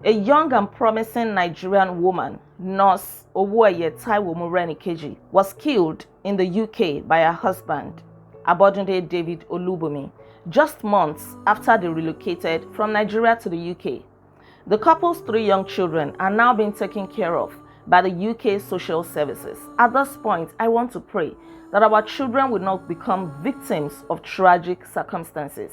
A young and promising Nigerian woman, Nurse Relocated, was killed in the UK by her husband, Abodunde David Olubumi, just months after they relocated from Nigeria to the UK. The couple's 3 young children are now being taken care of by the UK Social Services. At this point, I want to pray that our children will not become victims of tragic circumstances.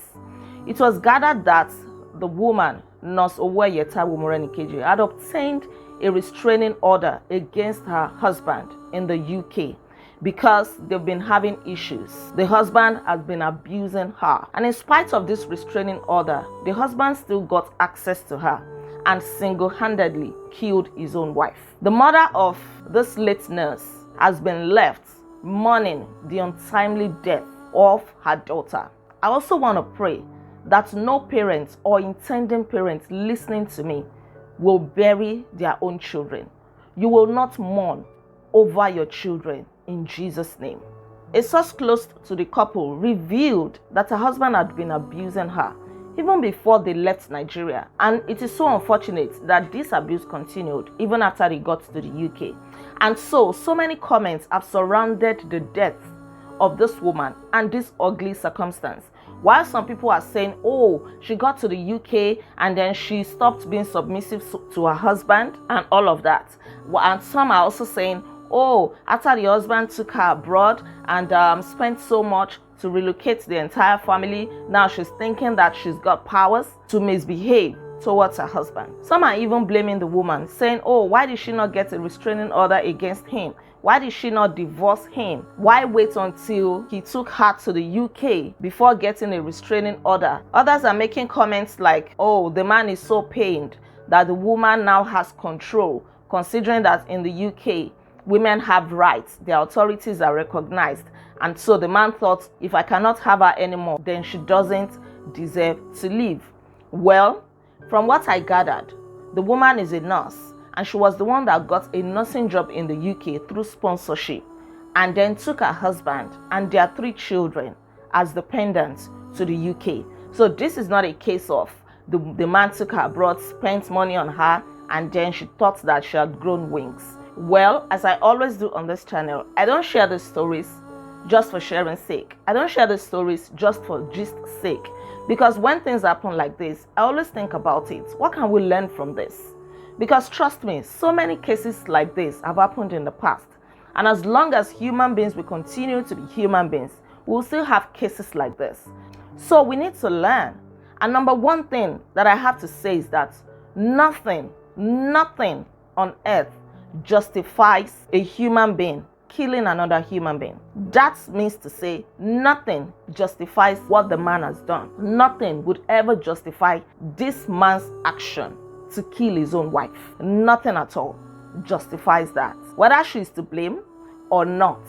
It was gathered that the woman, Nurse Relocated, had obtained a restraining order against her husband in the UK because they've been having issues. The husband has been abusing her. And in spite of this restraining order, the husband still got access to her and single-handedly killed his own wife. The mother of this late nurse has been left mourning the untimely death of her daughter. I also want to pray that no parents or intending parents listening to me will bury their own children. You will not mourn over your children in Jesus' name. A source close to the couple revealed that her husband had been abusing her even before they left Nigeria, and it is so unfortunate that this abuse continued even after they got to the UK. And so many comments have surrounded the death of this woman and this ugly circumstance. While some people are saying, oh, she got to the UK and then she stopped being submissive to her husband and all of that. And some are also saying, oh, after the husband took her abroad and spent so much to relocate the entire family, now she's thinking that she's got powers to misbehave towards her husband. Some are even blaming the woman, saying, oh, why did she not get a restraining order against him? Why did she not divorce him? Why wait until he took her to the UK before getting a restraining order? Others are making comments like, oh, the man is so pained that the woman now has control, considering that in the UK, women have rights, their authorities are recognized. And so the man thought, if I cannot have her anymore, then she doesn't deserve to live. Well, from what I gathered, the woman is a nurse, and she was the one that got a nursing job in the UK through sponsorship, and then took her husband and their 3 children as dependents to the UK. So this is not a case of the man took her abroad, spent money on her, and then she thought that she had grown wings. Well, as I always do on this channel, I don't share the stories just for sharing sake. I don't share the stories just for gist sake. Because when things happen like this, I always think about it. What can we learn from this? Because trust me, so many cases like this have happened in the past. And as long as human beings will continue to be human beings, we'll still have cases like this. So we need to learn. And number one thing that I have to say is that nothing on earth justifies a human being killing another human being. That means to say nothing justifies what the man has done. Nothing would ever justify this man's action to kill his own wife. Nothing at all justifies that. Whether she is to blame or not,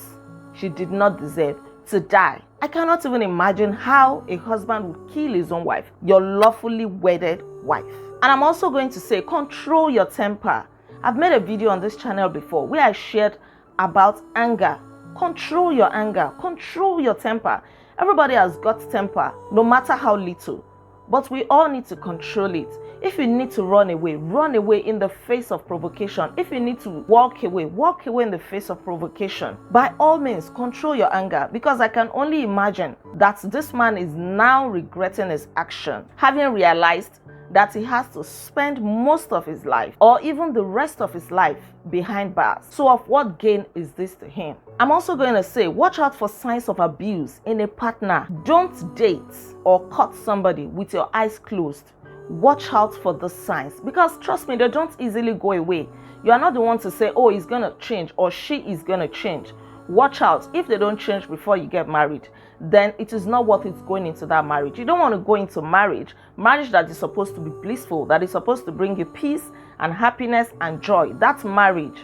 she did not deserve to die. I cannot even imagine how a husband would kill his own wife, your lawfully wedded wife. And I'm also going to say, control your temper. I've made a video on this channel before where I shared about anger. Control your anger. Control your temper. Everybody has got temper, no matter how little. But we all need to control it. If you need to run away in the face of provocation. If you need to walk away in the face of provocation. By all means, control your anger, because I can only imagine that this man is now regretting his action, having realized that he has to spend most of his life or even the rest of his life behind bars. So of what gain is this to him? I'm also going to say, watch out for signs of abuse in a partner. Don't date or cut somebody with your eyes closed. Watch out for the signs, because trust me, they don't easily go away. You are not the one to say, oh, he's going to change or she is going to change. Watch out. If they don't change before you get married, then it is not worth it going into that marriage. You don't want to go into marriage that is supposed to be blissful, that is supposed to bring you peace and happiness and joy. That marriage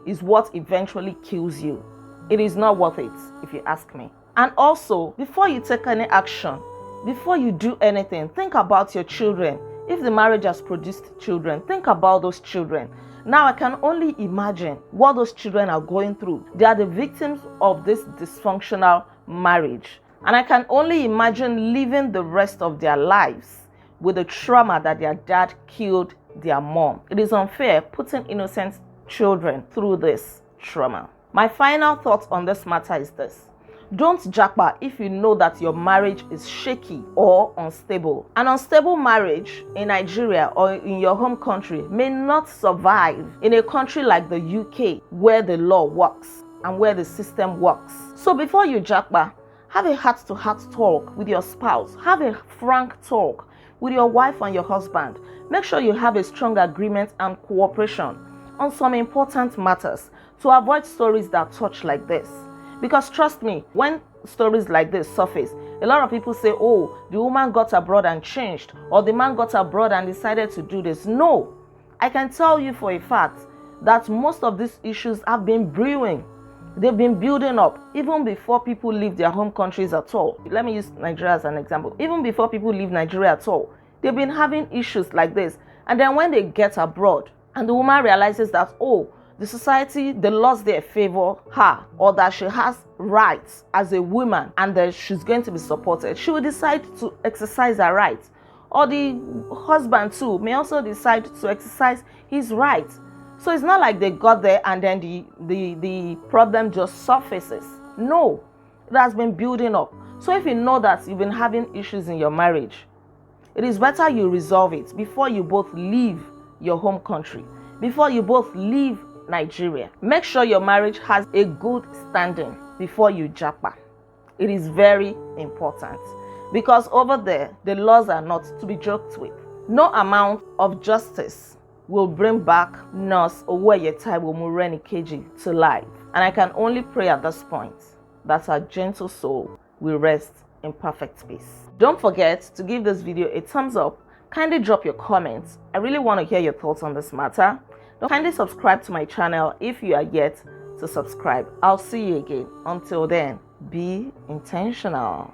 is what eventually kills you. It is not worth it, if you ask me. And also, before you take any action, before you do anything, think about your children. If the marriage has produced children, think about those children. Now I can only imagine what those children are going through. They are the victims of this dysfunctional marriage. And I can only imagine living the rest of their lives with the trauma that their dad killed their mom. It is unfair putting innocent children through this trauma. My final thought on this matter is this. Don't japa if you know that your marriage is shaky or unstable. An unstable marriage in Nigeria or in your home country may not survive in a country like the UK, where the law works and where the system works. So before you japa, have a heart-to-heart talk with your spouse. Have a frank talk with your wife and your husband. Make sure you have a strong agreement and cooperation on some important matters to avoid stories that touch like this. Because trust me, when stories like this surface, a lot of people say, oh, the woman got abroad and changed, or the man got abroad and decided to do this. No, I can tell you for a fact that most of these issues have been brewing. They've been building up even before people leave their home countries at all. Let me use Nigeria as an example. Even before people leave Nigeria at all, they've been having issues like this. And then when they get abroad and the woman realizes that, oh, the society, the laws there favor her, or that she has rights as a woman and that she's going to be supported, she will decide to exercise her rights. Or the husband too may also decide to exercise his rights. So it's not like they got there and then the problem just surfaces. No, it has been building up. So if you know that you've been having issues in your marriage, it is better you resolve it before you both leave your home country, before you both leave Nigeria. Make sure your marriage has a good standing before you japa. It is very important because over there, the laws are not to be joked with. No amount of justice will bring back Nurse Owueyetai Relocated to life. And I can only pray at this point that her gentle soul will rest in perfect peace. Don't forget to give this video a thumbs up. Kindly drop your comments. I really want to hear your thoughts on this matter. Kindly subscribe to my channel if you are yet to subscribe. I'll see you again. Until then, be intentional.